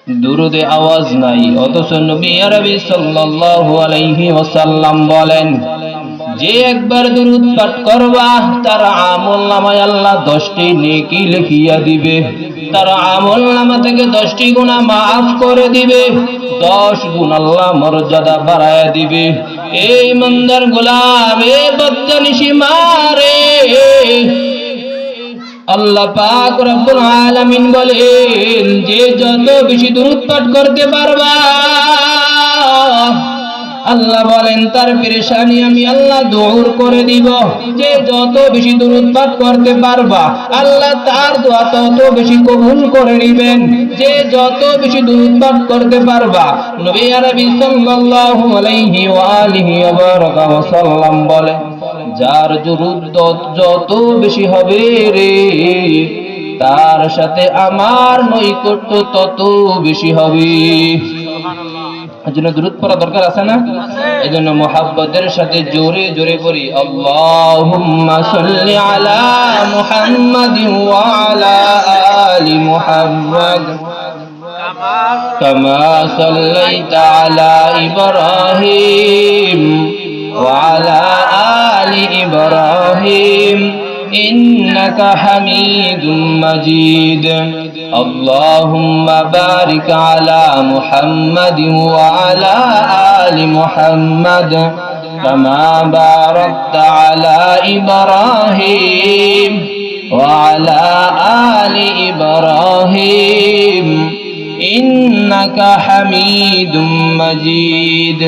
দুরুদে আওয়াজ নাই, অথচ নবী আরবি সাল্লাল্লাহু আলাইহি ওয়াসাল্লাম বলেন, যে একবার দুরুদ পাঠ করবা তার আমলনামায় আল্লাহ 10টি নেকি লিখিয়া দিবে, তার আমলনামা থেকে 10টি গুনাহ maaf করে দিবে, 10 গুণ আল্লাহ মর্যাদা বাড়ায়া দিবে। এই ইমানদার গোলাম, এ বদনিশি মারে, আল্লাহ পাক রব্বুল আলামিন বলেন, যে যত বেশি দুরূদ পাঠ করতে পারবা, আল্লাহ বলেন তার পেরেশানি আমি আল্লাহ দূর করে দিব। যে যত বেশি দুরূদ পাঠ করতে পারবা, আল্লাহ তার দোয়া তত বেশি কবুল করে নেবেন। যে যত বেশি দুরূদ পাঠ করতে পারবা, নবী আরবি সাল্লাল্লাহু আলাইহি ওয়া আলিহি ওয়া সাল্লাম বলেন, যার দুরূদ যত বেশি হবে রে, তার সাথে আমার নৈকট্য তত বেশি হবে। এজন্য দুরূদ পড়া দরকার আছে না? এজন্য মুহাব্বতের সাথে জোরে জোরে পড়ি, আল্লাহুম্মা সাল্লি আলা মুহাম্মাদিন ওয়া আলা আলি মুহাম্মাদ কামা সাল্লাইতা আলা ইব্রাহিম ওয়া আলা আলি ইব্রাহিম ইন্নাকা হামিদুম মাজিদ। আল্লাহুম্মা বারিক আলা মুহাম্মাদিন ওয়া আলা আলি মুহাম্মাদ কামা বারাকতা আলা ইব্রাহিম ওয়া আলা আলি ইব্রাহিম ইন্নাকা হামিদুম মাজিদ।